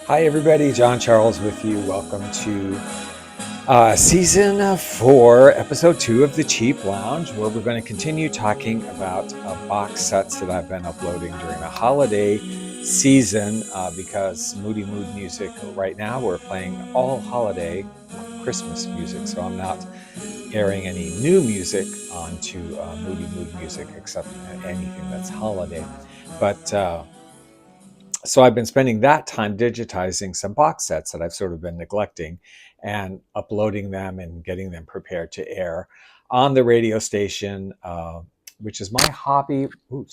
Hi, everybody. John Charles with you. Welcome to season 4, episode 2 of the Cheap Lounge, where we're going to continue talking about box sets that I've been uploading during the holiday season because Moody Mood Music right now, we're playing all holiday Christmas music. So I'm not airing any new music onto Moody Mood Music except anything that's holiday. But so I've been spending that time digitizing some box sets that I've sort of been neglecting and uploading them and getting them prepared to air on the radio station, which is my hobby.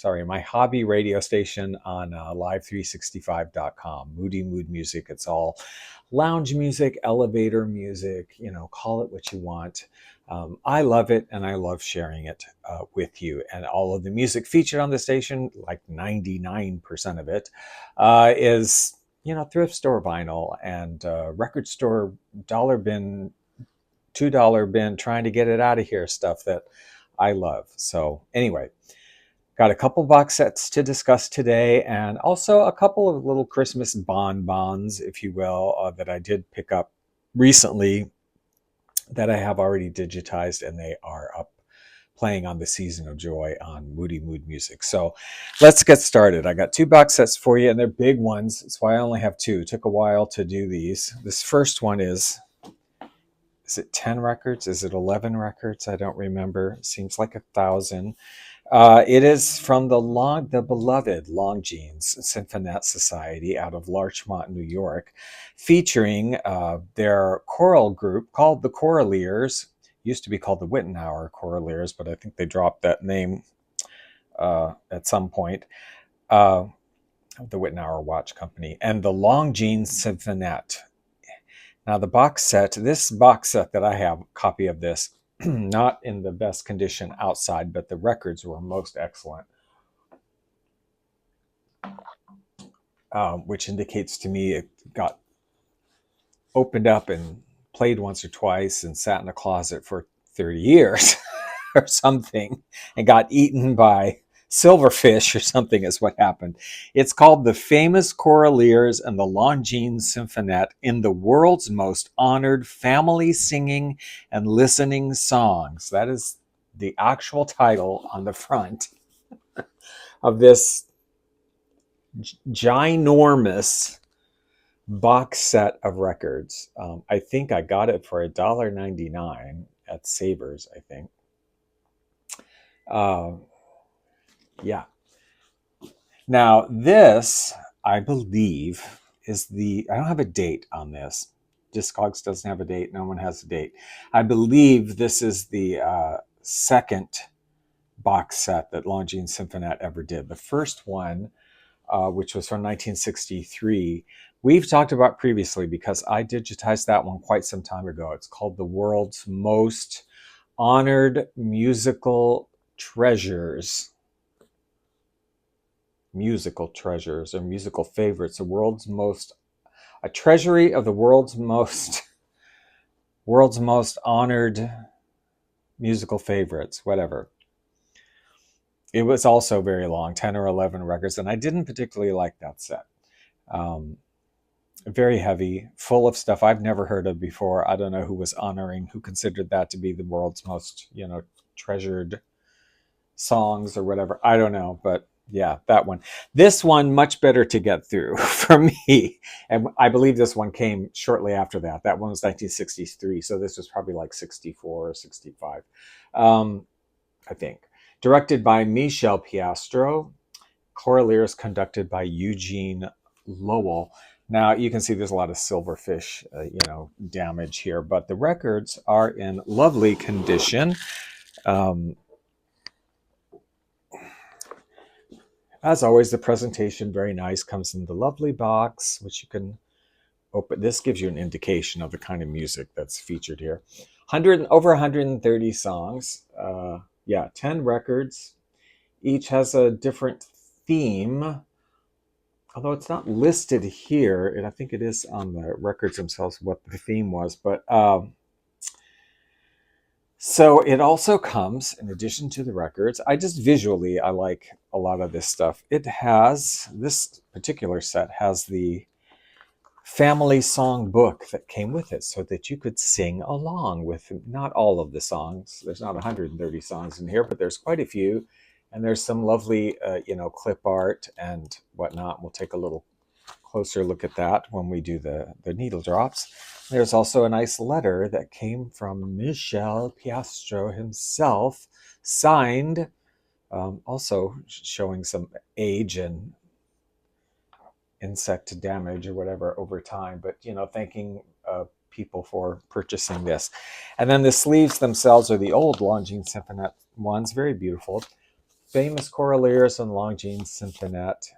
My hobby radio station on live365.com. Moody Mood Music. It's all lounge music, elevator music, call it what you want. I love it and I love sharing it with you. And all of the music featured on the station, like 99% of it, is thrift store vinyl and record store dollar bin, $2 bin, trying to get it out of here stuff that I love. So anyway, got a couple box sets to discuss today, and also a couple of little Christmas bonbons, if you will, that I did pick up recently that I have already digitized, and they are up playing on the Season of Joy on Moody Mood Music. So let's get started. I got two box sets for you, and they're big ones. That's why I only have two. It took a while to do these. This first one is it 10 records? Is it 11 records? I don't remember. It seems like 1,000. It is from the beloved Longines Symphonette Society out of Larchmont, New York, featuring their choral group called the Choraliers. Used to be called the Wittenauer Choraliers, but I think they dropped that name at some point. The Wittenauer Watch Company and the Longines Symphonette. Now this box set that I have, a copy of this, not in the best condition outside, but the records were most excellent, which indicates to me it got opened up and played once or twice and sat in a closet for 30 years or something and got eaten by silverfish or something is what happened. It's called The Famous Choraliers and the Longines Symphonette in the World's Most Honored Family Singing and Listening Songs. That is the actual title on the front of this ginormous box set of records. I think I got it for $1.99 at Savers, I think. Yeah. Now, this, I believe, I don't have a date on this. Discogs doesn't have a date. No one has a date. I believe this is the second box set that Longines Symphonette ever did. The first one, which was from 1963, we've talked about previously because I digitized that one quite some time ago. It's called The World's Most Honored Musical Treasures or musical favorites, a treasury of the world's most honored musical favorites, whatever. It was also very long, 10 or 11 records, and I didn't particularly like that set. Very heavy, full of stuff I've never heard of before. I don't know who considered that to be the world's most, treasured songs or whatever. I don't know, but yeah, that one. This one, much better to get through for me. And I believe this one came shortly after that. That one was 1963. So this was probably like 64 or 65, I think. Directed by Michel Piastro. Choraliers conducted by Eugene Lowell. Now you can see there's a lot of silverfish, damage here, but the records are in lovely condition. As always, the presentation, very nice, comes in the lovely box, which you can open. This gives you an indication of the kind of music that's featured here. Over 130 songs. 10 records. Each has a different theme, although it's not listed here, and I think it is on the records themselves what the theme was. But so it also comes, in addition to the records, I like a lot of this stuff. This particular set has the family song book that came with it so that you could sing along with not all of the songs. There's not 130 songs in here, but there's quite a few. And there's some lovely, clip art and whatnot. We'll take a little closer look at that when we do the needle drops. There's also a nice letter that came from Michel Piastro himself, signed, also showing some age and insect damage or whatever over time, but thanking people for purchasing this. And then the sleeves themselves are the old Longines Symphonette ones, very beautiful. Famous Choraliers and Longines Symphonette.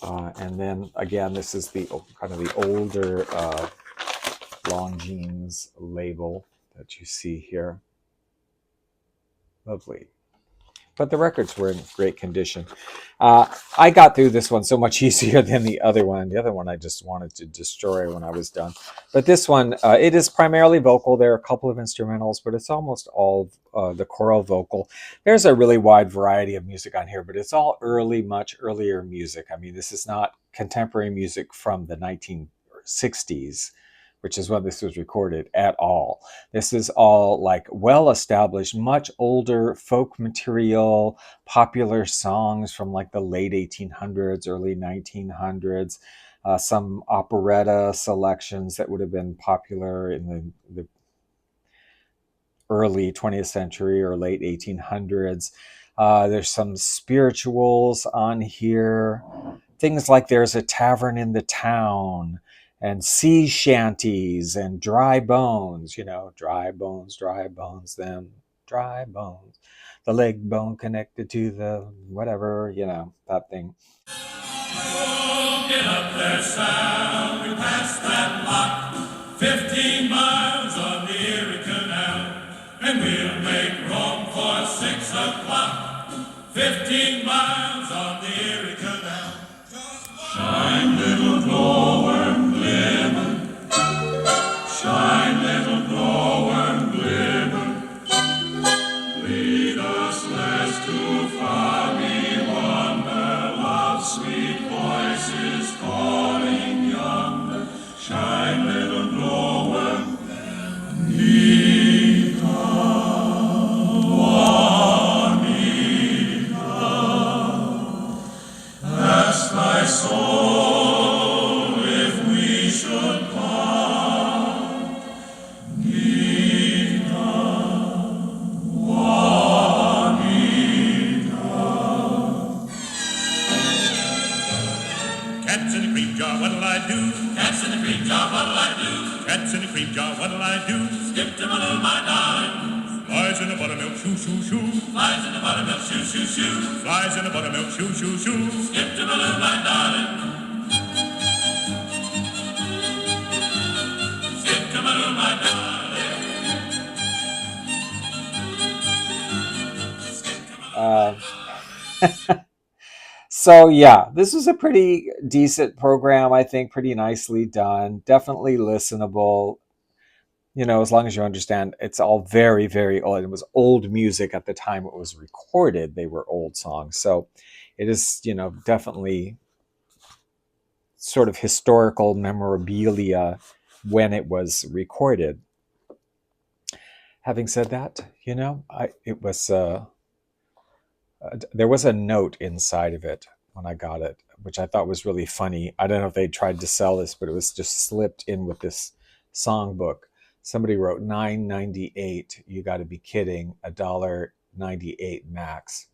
And then again, this is the kind of the older Longines label that you see here. Lovely. But the records were in great condition. I got through this one so much easier than the other one. The other one I just wanted to destroy when I was done. But this one, it is primarily vocal. There are a couple of instrumentals, but it's almost all the choral vocal. There's a really wide variety of music on here, but it's all early, much earlier music. I mean, this is not contemporary music from the 1960s, which is when this was recorded, at all. This is all like well-established, much older folk material, popular songs from like the late 1800s, early 1900s, some operetta selections that would have been popular in the early 20th century or late 1800s. There's some spirituals on here. Things like There's a Tavern in the Town, and sea shanties and dry bones, dry bones, them dry bones. The leg bone connected to the whatever, that thing. Oh, get up there, Sam. We passed that lock. 15 miles on the Erie Canal. And we'll make Rome for 6 o'clock. 15 miles on the Erie Canal. Shine, little glowworm, glimmer. Shine, little glowworm, glimmer. Lead us less too far, we wander. Love's sweet voices calling yonder. Shine, little glowworm, Juanita, Juanita. Ask thy soul if we should part. Nita, Juanita. Cats in the cream jar, what'll I do? Cats in the cream jar, what'll I do? Cats in the cream jar, what'll I do? Skip to my little, my darling. Flies in the buttermilk, shoo, shoo, shoo. Flies in the buttermilk, shoo, shoo, shoo. Flies in the buttermilk, shoo, shoo, shoo. Skip to my little, my darling. Skip to my little, my darling. So yeah, this was a pretty decent program, I think, pretty nicely done, definitely listenable. As long as you understand, it's all very, very old. It was old music at the time it was recorded. They were old songs. So it is, definitely sort of historical memorabilia when it was recorded. Having said that, there was a note inside of it when I got it, which I thought was really funny. I don't know if they tried to sell this, but it was just slipped in with this songbook. Somebody wrote $9.98. You got to be kidding! $1.98 max.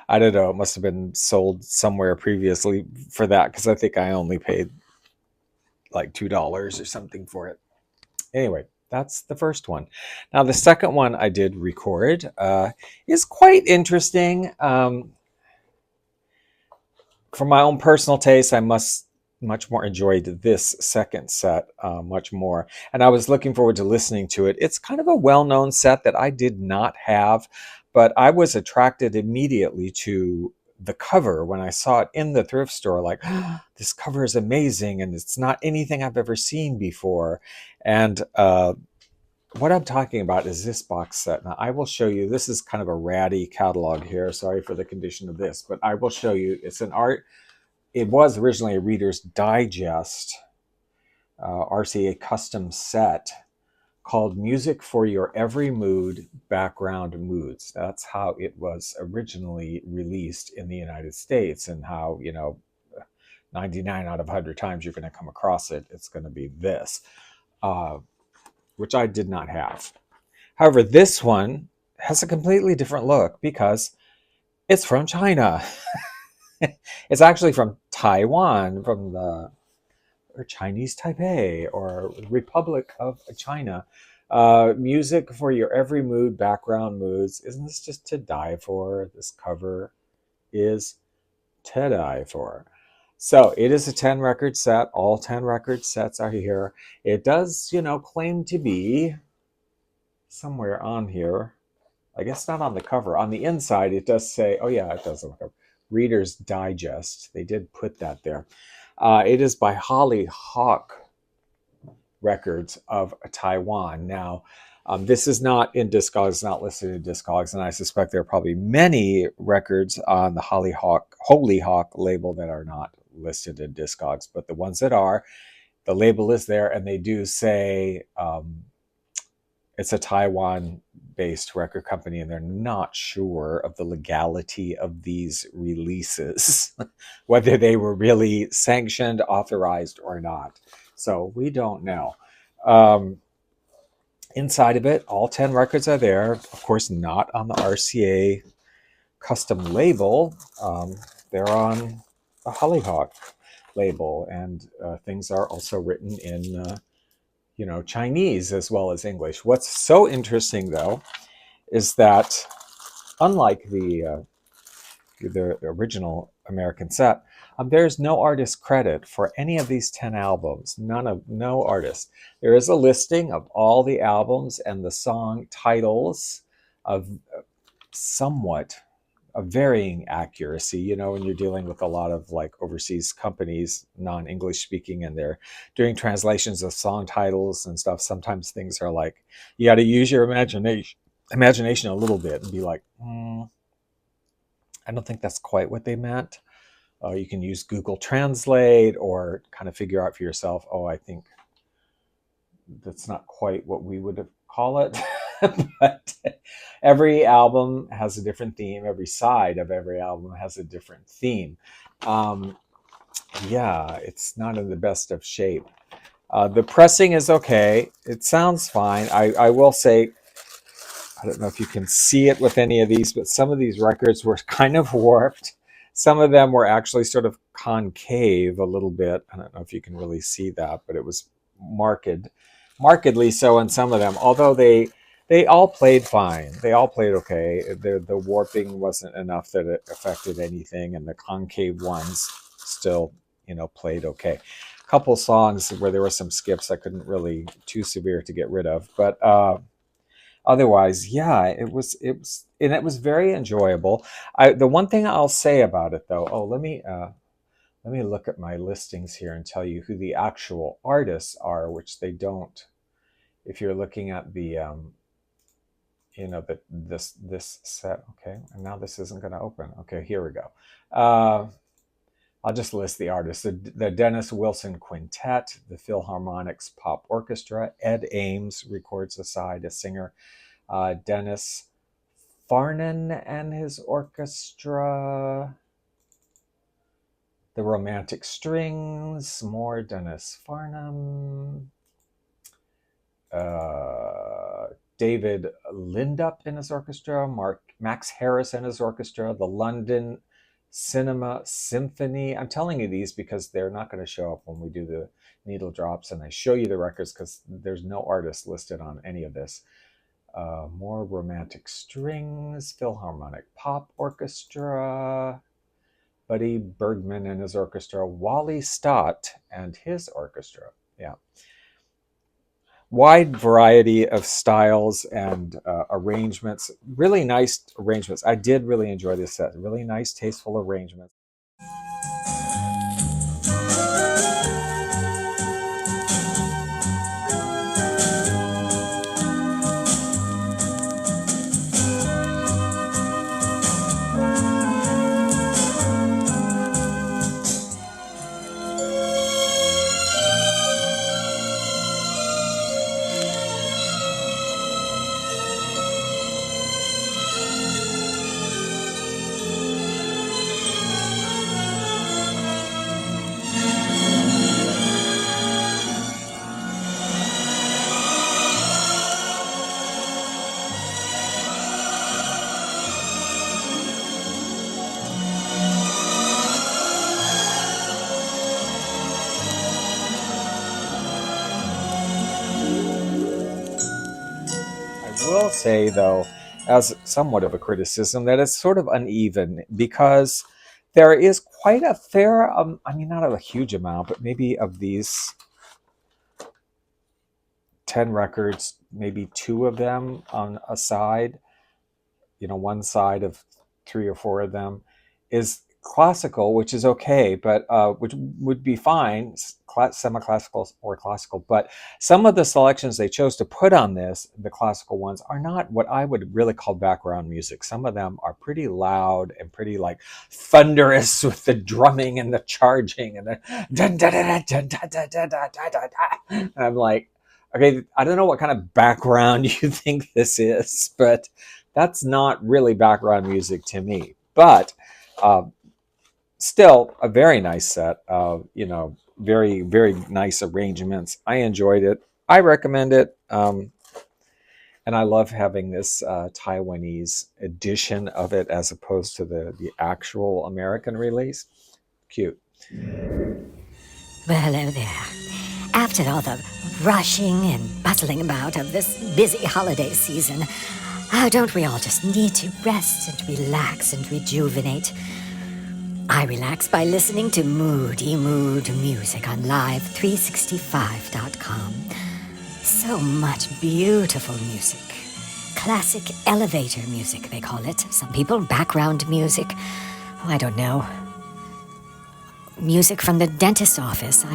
I don't know. It must have been sold somewhere previously for that, because I think I only paid like $2 or something for it. Anyway, that's the first one. Now, the second one I did record is quite interesting. For my own personal taste, I much more enjoyed this second set much more. And I was looking forward to listening to it. It's kind of a well-known set that I did not have, but I was attracted immediately to the cover when I saw it in the thrift store. Like, oh, this cover is amazing, and it's not anything I've ever seen before. And what I'm talking about is this box set. Now, I will show you. This is kind of a ratty catalog here. Sorry for the condition of this, but I will show you. It's an art it was originally a Reader's Digest RCA custom set called Music for Your Every Mood Background Moods. That's how it was originally released in the United States, and how, 99 out of 100 times you're going to come across it, it's going to be this, uh, which I did not have. However, this one has a completely different look because it's from China. It's actually from Taiwan, from the or Chinese Taipei or Republic of China. Music for your every mood, background moods. Isn't this just to die for? This cover is to die for. So it is a 10 record set. All 10 record sets are here. It does, claim to be somewhere on here. I guess not on the cover. On the inside, it does say, oh, yeah, it does on the cover. Reader's Digest. They did put that there. It is by Holly Hawk Records of Taiwan. Now, this is not in Discogs, not listed in Discogs, and I suspect there are probably many records on the Holy Hawk label that are not listed in Discogs, but the ones that are, the label is there, and they do say it's a Taiwan-based record company, and they're not sure of the legality of these releases, whether they were really sanctioned, authorized, or not. So we don't know. Inside of it, all 10 records are there. Of course, not on the RCA custom label. They're on the Hollyhock label, and things are also written in Chinese as well as English. What's so interesting, though, is that unlike the original American set, there's no artist credit for any of these 10 albums. No artist. There is a listing of all the albums and the song titles of somewhat of varying accuracy, when you're dealing with a lot of like overseas companies, non-English speaking, and they're doing translations of song titles and stuff. Sometimes things are like, you got to use your imagination a little bit and be like, I don't think that's quite what they meant. You can use Google Translate or kind of figure out for yourself, oh, I think that's not quite what we would call it. But every album has a different theme. Every side of every album has a different theme. Yeah, it's not in the best of shape. The pressing is okay. It sounds fine. I will say, I don't know if you can see it with any of these, but some of these records were kind of warped. Some of them were actually sort of concave a little bit. I don't know if you can really see that, but it was markedly so in some of them. Although they all played fine. They all played okay. The warping wasn't enough that it affected anything, and the concave ones still, played okay. A couple songs where there were some skips I couldn't really, too severe to get rid of, but otherwise, yeah, it was, and it was very enjoyable. The one thing I'll say about it, though, let me look at my listings here and tell you who the actual artists are, which they don't. If you're looking at the this set, okay, and now this isn't going to open. Okay, here we go. I'll just list the artists: the Dennis Wilson Quintet, the Philharmonic's Pop Orchestra. Ed Ames records a side, a singer. Dennis Farnan and his orchestra. The Romantic Strings, more Dennis Farnham. David Lindup in his orchestra, Max Harris in his orchestra, the London Cinema Symphony. I'm telling you these because they're not going to show up when we do the needle drops and I show you the records, because there's no artist listed on any of this. More Romantic Strings, Philharmonic Pop Orchestra, Buddy Bergman and his orchestra, Wally Stott and his orchestra. Yeah. Wide variety of styles and arrangements. Really nice arrangements. I did really enjoy this set. Really nice, tasteful arrangements. say, though, as somewhat of a criticism, that it's sort of uneven because there is quite a fair, I mean, not a huge amount, but maybe of these 10 records, maybe two of them on a side, one side of three or four of them is classical, which is okay, but which would be fine, semi-classical or classical. But some of the selections they chose to put on this, the classical ones, are not what I would really call background music. Some of them are pretty loud and pretty like thunderous with the drumming and the charging and the dun, dun, dun, dun, dun, dun, dun, dun, dun, dun, dun. And I'm like, okay, I don't know what kind of background you think this is, but that's not really background music to me. But still a very nice set of, very, very nice arrangements. I enjoyed it. I recommend it. And I love having this Taiwanese edition of it as opposed to the actual American release. Cute. Well, hello there. After all the rushing and bustling about of this busy holiday season, don't we all just need to rest and relax and rejuvenate? I relax by listening to moody mood music on live365.com. So much beautiful music. Classic elevator music, they call it. Some people, background music. Oh, I don't know. Music from the dentist's office.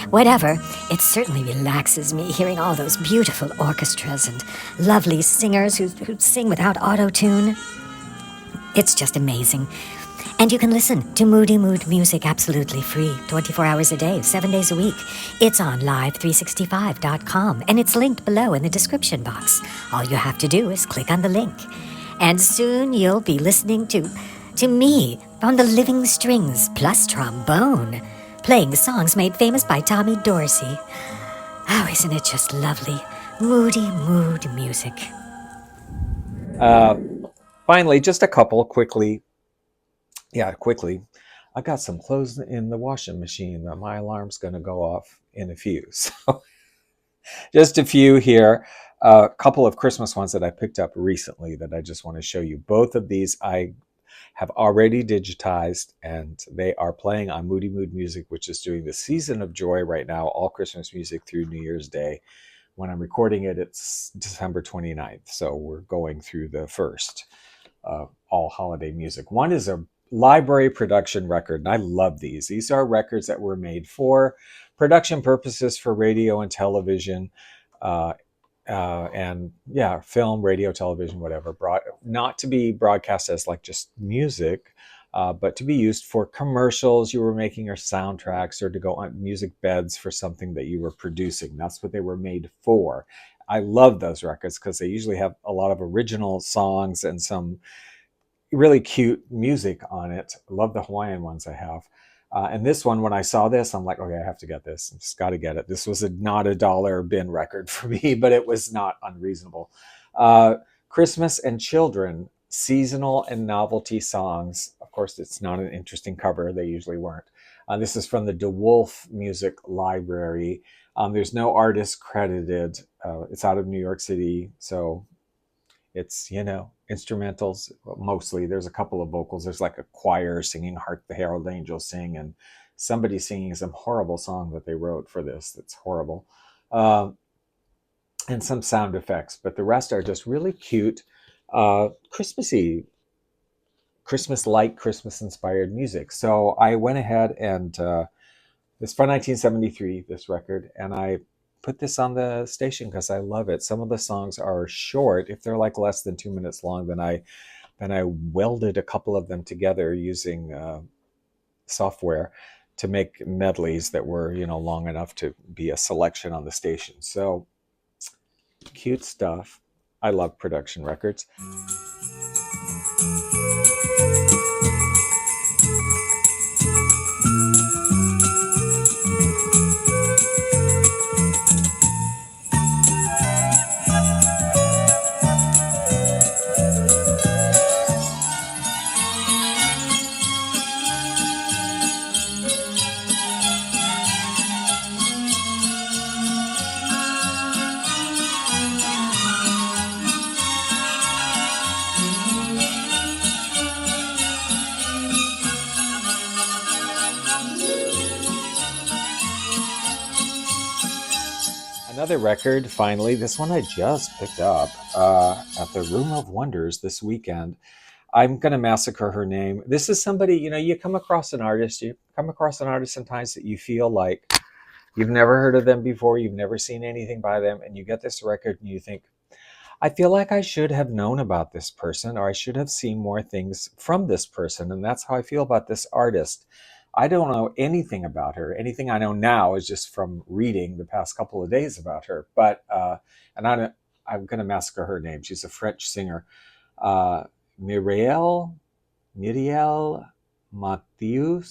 Whatever. It certainly relaxes me hearing all those beautiful orchestras and lovely singers who sing without auto-tune. It's just amazing. And you can listen to Moody Mood music absolutely free, 24 hours a day, 7 days a week. It's on live365.com, and it's linked below in the description box. All you have to do is click on the link. And soon you'll be listening to me on the living strings plus trombone, playing songs made famous by Tommy Dorsey. Oh, isn't it just lovely? Moody Mood music. Finally, just a couple quickly. I got some clothes in the washing machine that my alarm's going to go off in a few. So just a few here. A couple of Christmas ones that I picked up recently that I just want to show you. Both of these I have already digitized, and they are playing on Moody Mood Music, which is doing the Season of Joy right now, all Christmas music through New Year's Day. When I'm recording it, it's December 29th. So we're going through the first all holiday music. One is a library production record, and I love these. These are records that were made for production purposes for radio and television, and film, radio, television, whatever. Not to be broadcast as like just music, but to be used for commercials you were making or soundtracks, or to go on music beds for something that you were producing. That's what they were made for. I love those records because they usually have a lot of original songs and some really cute music on it. I love the Hawaiian ones I have. And this one, when I saw this, I'm like, okay, I have to get this. I just got to get it. This was not a dollar bin record for me, but it was not unreasonable. Christmas and Children, seasonal and novelty songs. Of course, it's not an interesting cover. They usually weren't. This is from the DeWolf Music Library. There's no artist credited. It's out of New York City, so it's, instrumentals mostly. There's a couple of vocals. There's like a choir singing Hark the Herald Angels Sing, and somebody singing some horrible song that they wrote for this that's horrible. And some sound effects, but the rest are just really cute, Christmassy, Christmas-like, Christmas-inspired music. So I went ahead and it's from 1973, this record, and I put this on the station because I love it. Some of the songs are short. If they're like less than 2 minutes long, then I welded a couple of them together using software to make medleys that were, long enough to be a selection on the station. So cute stuff. I love production records. Another record, finally. This one I just picked up at the Room of Wonders this weekend. I'm going to massacre her name. This is somebody, you come across an artist, sometimes that you feel like you've never heard of them before, you've never seen anything by them, and you get this record and you think, I feel like I should have known about this person, or I should have seen more things from this person. And that's how I feel about this artist. I don't know anything about her. Anything I know now is just from reading the past couple of days about her. But and I'm going to massacre her name. She's a French singer, Mireille Miriel Mathieu.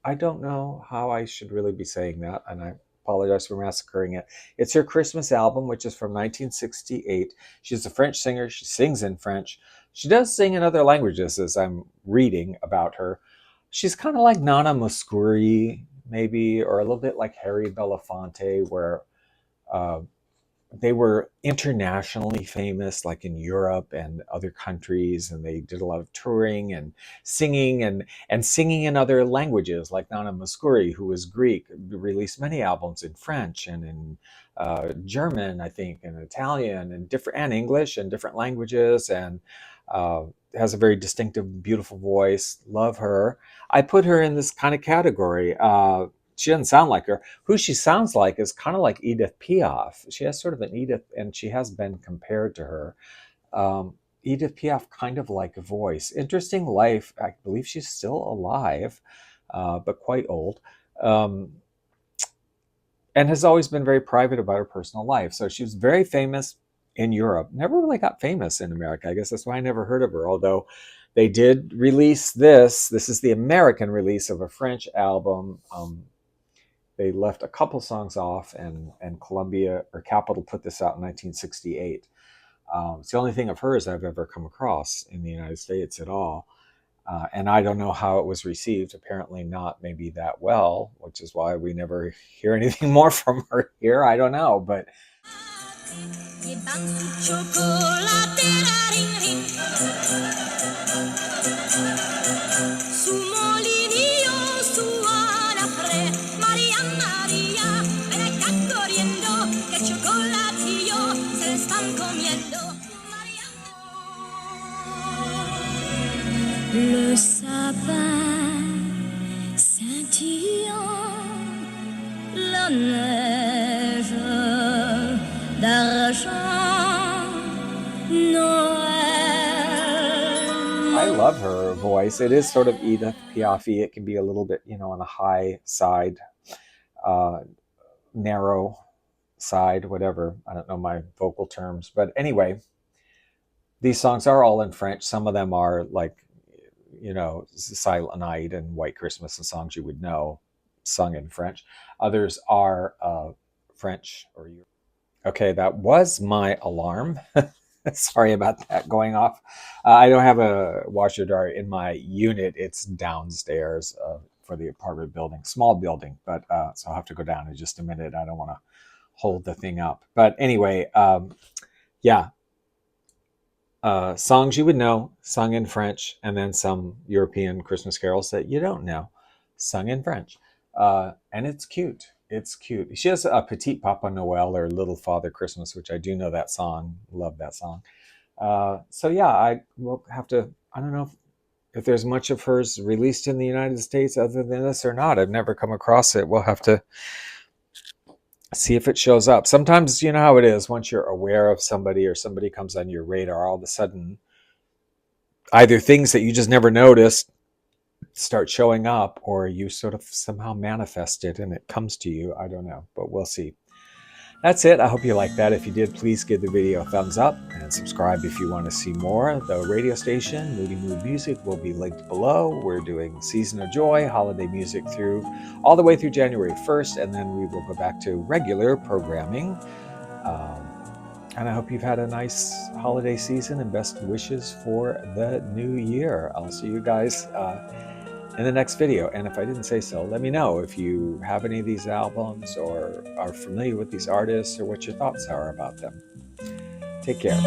I don't know how I should really be saying that, and I apologize for massacring it. It's her Christmas album, which is from 1968. She's a French singer. She sings in French. She does sing in other languages, as I'm reading about her. She's kind of like Nana Mouskouri, maybe, or a little bit like Harry Belafonte, where uh, they were internationally famous, like in Europe and other countries, and they did a lot of touring and singing and singing in other languages, like Nana Mouskouri, who was Greek, released many albums in French and in German, I think, and Italian and different and English and different languages, and uh, has a very distinctive, beautiful voice. Love her. I put her in this kind of category. She doesn't sound like her. Who she sounds like is kind of like Edith Piaf. She has sort of an Edith, and she has been compared to her. Edith Piaf kind of like a voice. Interesting life. I believe she's still alive, but quite old. Um, and has always been very private about her personal life. So she was very famous in Europe. Never really got famous in America. I guess that's why I never heard of her, although they did release this. This is the American release of a French album. They left a couple songs off, and Columbia or Capitol put this out in 1968. It's the only thing of hers I've ever come across in the United States at all. And I don't know how it was received. Apparently not maybe that well, which is why we never hear anything more from her here. I don't know, but Le sapin scintillant, la neige d'argent, Noël. I love her voice. It is sort of Edith Piaf-y. It can be a little bit, on the high side, narrow side, whatever. I don't know my vocal terms. But anyway, these songs are all in French. Some of them are like, Silent Night and White Christmas and songs you would know sung in French. Others are French or Europe. Okay, that was my alarm. Sorry about that going off. I don't have a washer dryer in my unit. It's downstairs for the apartment building, small building, but so I'll have to go down in just a minute. I don't want to hold the thing up. But anyway, yeah, songs you would know, sung in French, and then some European Christmas carols that you don't know, sung in French. And it's cute. It's cute. She has a Petit Papa Noel or Little Father Christmas, which I do know that song. Love that song. So yeah, I will have to. I don't know if there's much of hers released in the United States other than this or not. I've never come across it. We'll have to see if it shows up. Sometimes you know how it is. Once you're aware of somebody or somebody comes on your radar, all of a sudden, either things that you just never noticed start showing up, or you sort of somehow manifest it and it comes to you. I don't know, but we'll see. That's it. I hope you liked that. If you did, please give the video a thumbs up and subscribe if you want to see more. The radio station, Moody Mood Music, will be linked below. We're doing Season of Joy, holiday music all the way through January 1st, and then we will go back to regular programming. And I hope you've had a nice holiday season and best wishes for the new year. I'll see you guys in the next video. And if I didn't say so, let me know if you have any of these albums or are familiar with these artists or what your thoughts are about them. Take care.